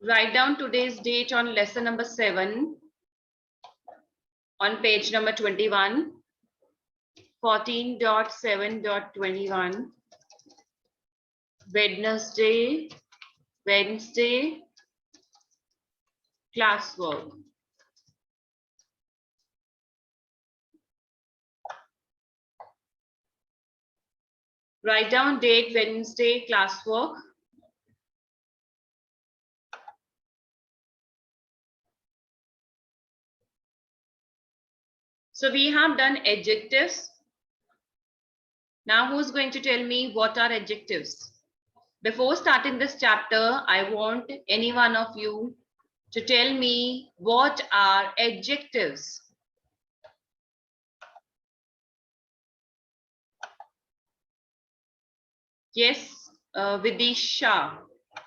Write down today's date on lesson number 7 on page number 21, 14.7.21, Wednesday, classwork. Write down date, Wednesday, classwork. So we have done adjectives. Now who's going to tell me what are adjectives? Before starting this chapter, I want any one of you to tell me what are adjectives. Yes, Vidisha.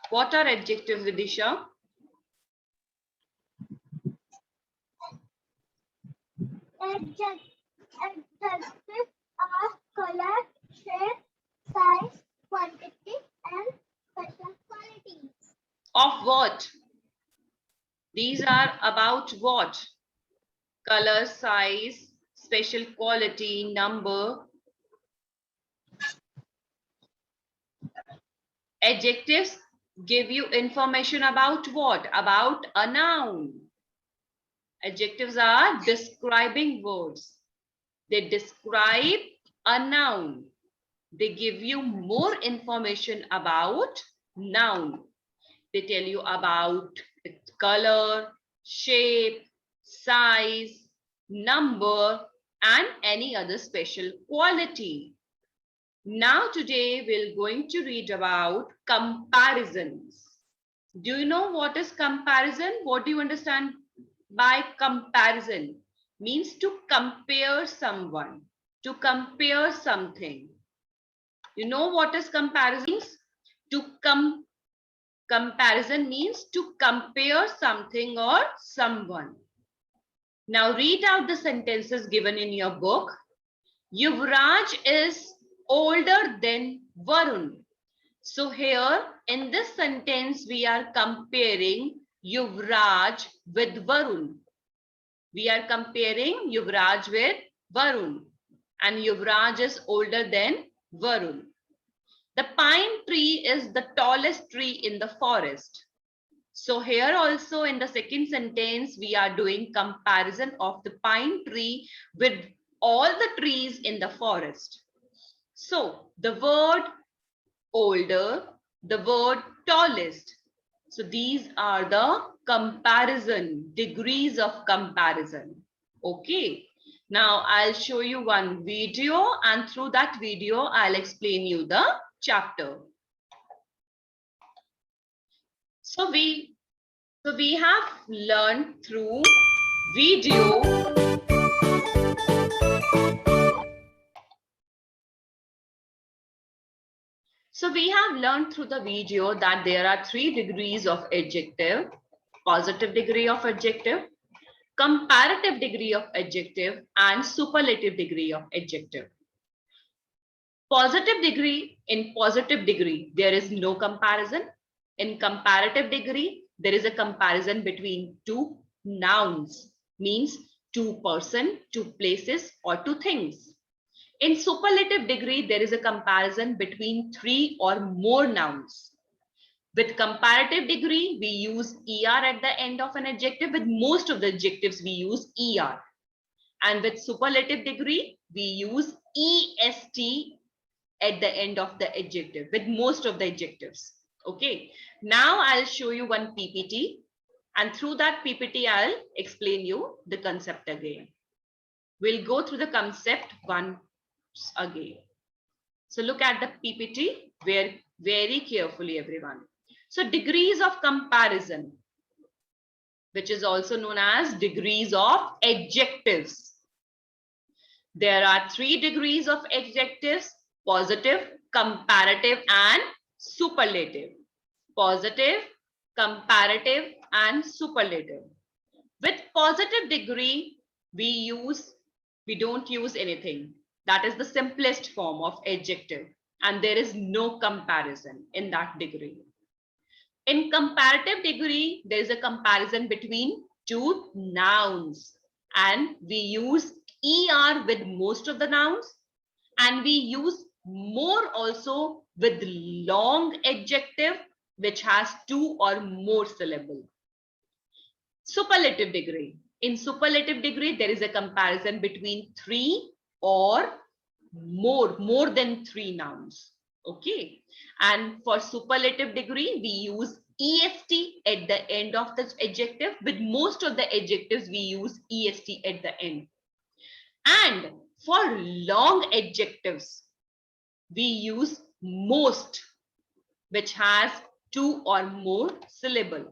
What are adjectives, Vidisha? Adjectives are color, shape, size, quantity, and special qualities. Of what? These are about what? Color, size, special quality, number. Adjectives give you information about what? About a noun. Adjectives are describing words. They describe a noun. They give you more information about noun. They tell you about its color, shape, size, number, and any other special quality. Now today we're going to read about comparisons. Do you know what is comparison? What do you understand by comparison? Means to compare someone, to compare something. You know what is comparison means? Comparison means to compare something or someone. Now read out the sentences given in your book. Yuvraj is older than Varun. So here in this sentence, we are comparing Yuvraj with Varun. We are comparing Yuvraj with Varun. And Yuvraj is older than Varun. The pine tree is the tallest tree in the forest. So here also in the second sentence, we are doing comparison of the pine tree with all the trees in the forest. So the word older, the word tallest. So these are the comparison, degrees of comparison. Okay. Now I'll show you one video, and through that video, I'll explain you the chapter. So we have learned through video. So we have learned through the video that there are 3 degrees of adjective: positive degree of adjective, comparative degree of adjective, and superlative degree of adjective. Positive degree, in positive degree, there is no comparison. In comparative degree, there is a comparison between 2 nouns, means 2 person, 2 places, or 2 things. In superlative degree, there is a comparison between 3 or more nouns. With comparative degree, we use ER at the end of an adjective. With most of the adjectives, we use ER. And with superlative degree, we use EST at the end of the adjective, with most of the adjectives. Okay, now I'll show you one PPT, and through that PPT, I'll explain you the concept again. We'll go through the concept once again. So look at the PPT very carefully, everyone. So degrees of comparison, which is also known as degrees of adjectives. There are 3 degrees of adjectives: positive, comparative, and superlative. Positive, comparative, and superlative. With positive degree, we don't use anything. That is the simplest form of adjective, and there is no comparison in that degree. In comparative degree, there is a comparison between two nouns, and we use ER with most of the nouns, and we use more also with long adjective which has two or more syllable. Superlative degree. In superlative degree, there is a comparison between three or more than three nouns. Okay. And for superlative degree, we use EST at the end of the adjective. With most of the adjectives, we use EST at the end. And for long adjectives, we use most, which has two or more syllable.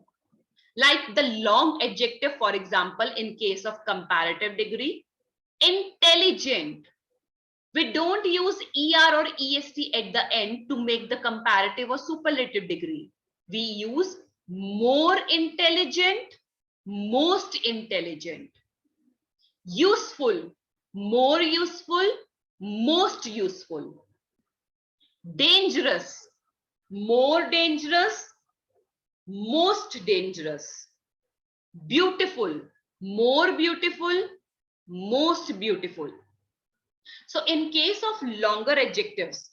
Like the long adjective, for example, in case of comparative degree, intelligent. We don't use ER or EST at the end to make the comparative or superlative degree. We use more intelligent, most intelligent. Useful, more useful, most useful. Dangerous, more dangerous, most dangerous. Beautiful, more beautiful, most beautiful. So in case of longer adjectives,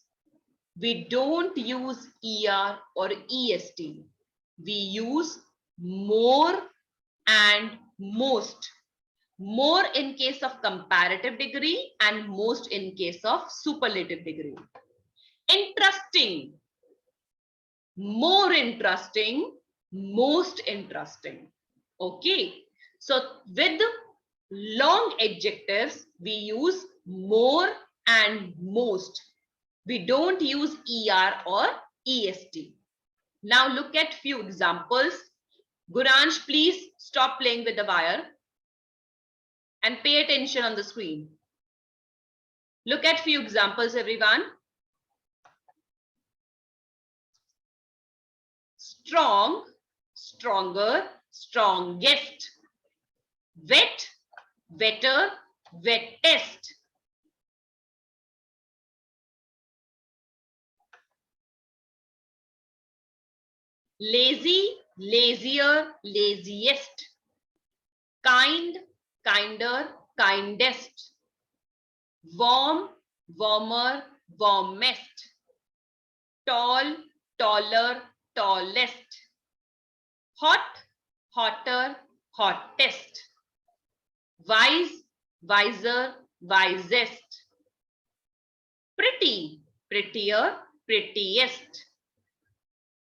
we don't use ER or EST. We use more and most. More in case of comparative degree and most in case of superlative degree. Interesting, more interesting, most interesting. Okay. So with long adjectives, we use more and most. We don't use ER or EST. Now look at few examples. Guransh, please stop playing with the wire and pay attention on the screen. Look at few examples, everyone. Strong, stronger, strongest. Wet, wetter, wettest. Lazy, lazier, laziest. Kind, kinder, kindest. Warm, warmer, warmest. Tall, taller, tallest. Hot, hotter, hottest. Wise, wiser, wisest. Pretty, prettier, prettiest.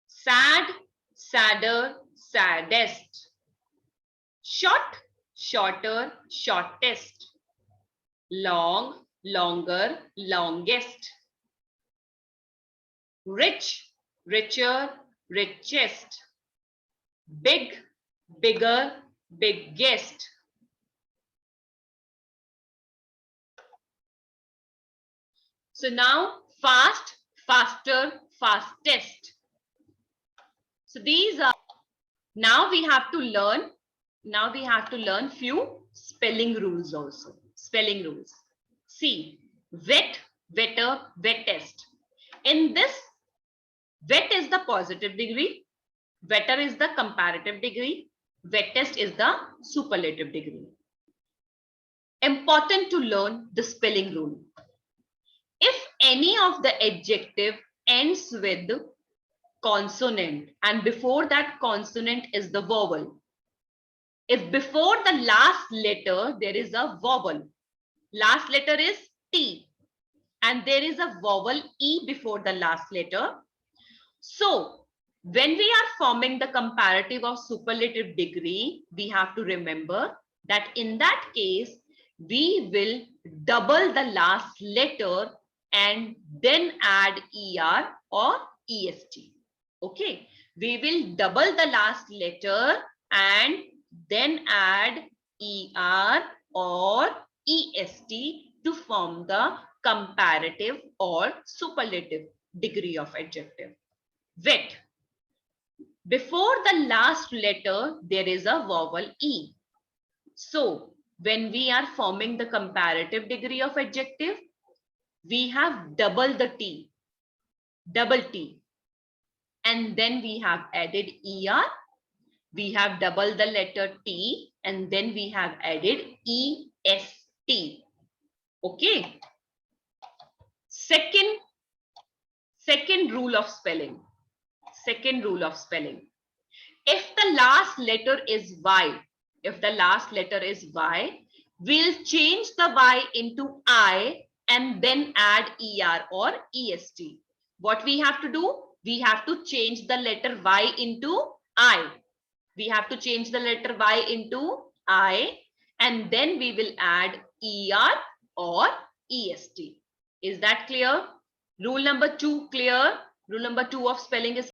Sad, sadder, saddest. Short, shorter, shortest. Long, longer, longest. Rich, richer, richest. Big, bigger, biggest. So now fast, faster, fastest. So these are, now we have to learn few spelling rules also. Spelling rules. See, wet, wetter, wettest. In this, wet is the positive degree, wetter is the comparative degree, wettest is the superlative degree. Important to learn the spelling rule. If any of the adjective ends with consonant and before that consonant is the vowel, if before the last letter there is a vowel, last letter is T and there is a vowel E before the last letter, so when we are forming the comparative or superlative degree, we have to remember that in that case we will double the last letter and then add ER or EST. Okay, we will double the last letter and then add ER or EST to form the comparative or superlative degree of adjective. Wet. Before the last letter, there is a vowel E. So when we are forming the comparative degree of adjective, we have double the T, double T. and then we have added ER. We have doubled the letter T, and then we have added EST. Okay. Second rule of spelling. Second rule of spelling. If the last letter is Y, we'll change the Y into I and then add ER or EST. What we have to do? We have to change the letter Y into I. We have to change the letter Y into I, and then we will add ER or EST. Is that clear? Rule number 2 clear? Rule number 2 of spelling is